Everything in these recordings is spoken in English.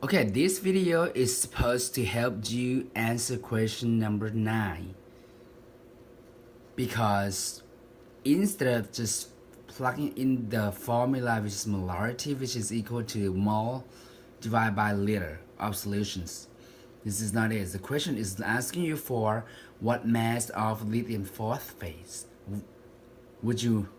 Okay, this video is supposed to help you answer question number 9, because instead of just plugging in the formula, which is molarity, which is equal to mole divided by liter of solutions, this is not it. The question is asking you for what mass of lithium phosphate would you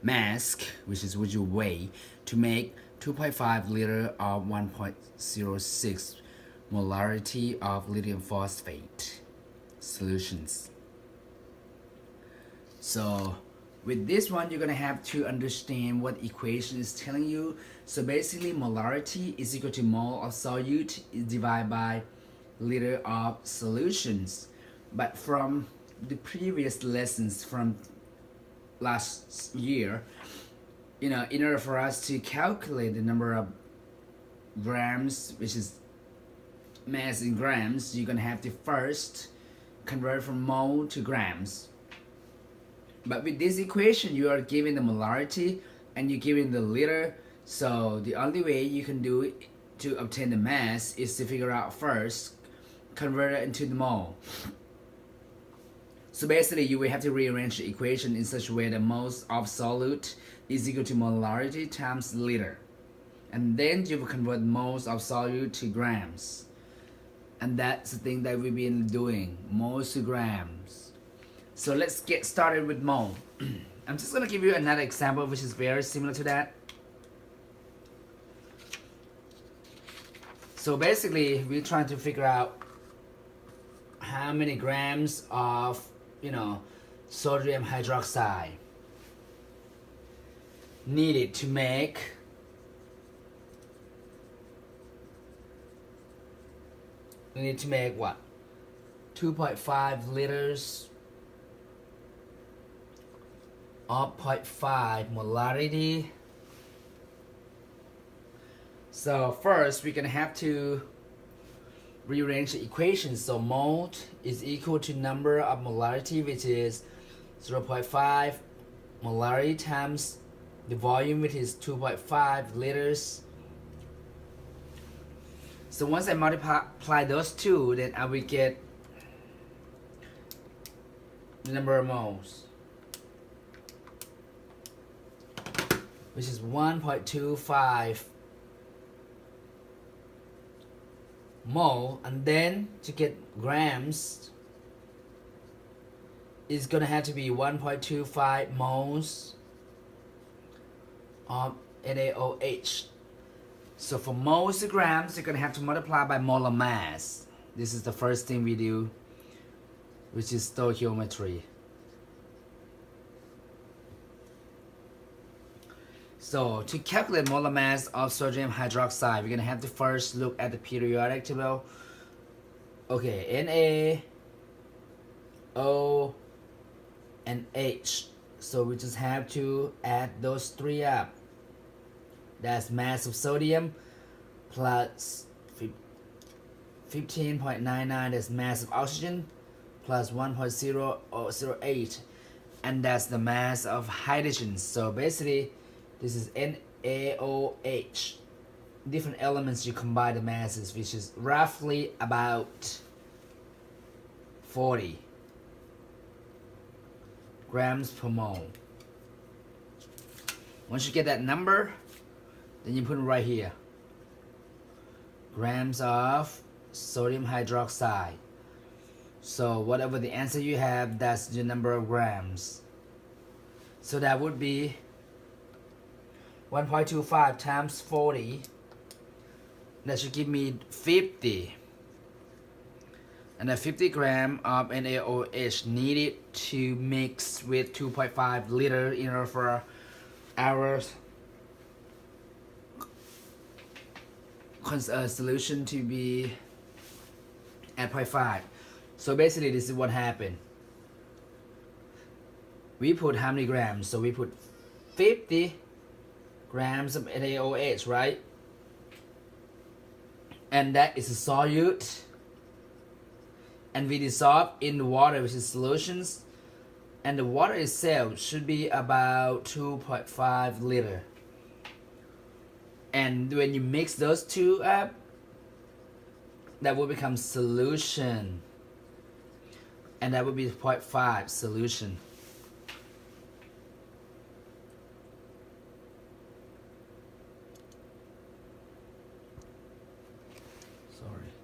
would you weigh to make 2.5 liter of 1.06 molarity of lithium phosphate solutions. So with this one, you're gonna have to understand what equation is telling you. So basically, molarity is equal to mole of solute divided by liter of solutions. But from the previous lessons from last year, in order for us to calculate the number of grams, which is mass in grams, you're gonna have to first convert from mole to grams. But with this equation, you are given the molarity and you're given the liter. So the only way you can do it to obtain the mass is to figure out first, convert it into the mole. So basically, you will have to rearrange the equation in such a way that moles of solute is equal to molarity times liter. And then you will convert moles of solute to grams. And that's the thing that we've been doing, moles to grams. So let's get started with mole. I'm just gonna give you another example which is very similar to that. So basically, we're trying to figure out how many grams of sodium hydroxide needed to make what? 2.5 liters of 0.5 molarity. So first we're gonna have to rearrange the equation. So mole is equal to number of molarity, which is 0.5 molarity times the volume, which is 2.5 liters. So once I multiply those two, then I will get the number of moles, which is 1.25 mole. And then to get grams, it's gonna have to be 1.25 moles of NaOH. So for moles to grams, you're gonna have to multiply by molar mass. This is the first thing we do, which is stoichiometry. So to calculate molar mass of sodium hydroxide, we're gonna have to first look at the periodic table. Okay, Na, O, and H. So we just have to add those three up. That's mass of sodium plus 15.99, that's mass of oxygen, plus 1.008, and that's the mass of hydrogen. So basically, this is NaOH. Different elements, you combine the masses, which is roughly about 40 grams per mole. Once you get that number, then you put it right here. Grams of sodium hydroxide. So whatever the answer you have, that's the number of grams. So that would be 1.25 times 40. That should give me 50. And the 50 gram of NaOH needed to mix with 2.5 liter in order for our solution to be at 0.5. So basically, this is what happened. We put how many grams? So we put 50 grams of NaOH, right? And that is a solute. And we dissolve in the water, which is solutions. And the water itself should be about 2.5 liter. And when you mix those two up, that will become solution. And that would be 0.5 solution. Sorry.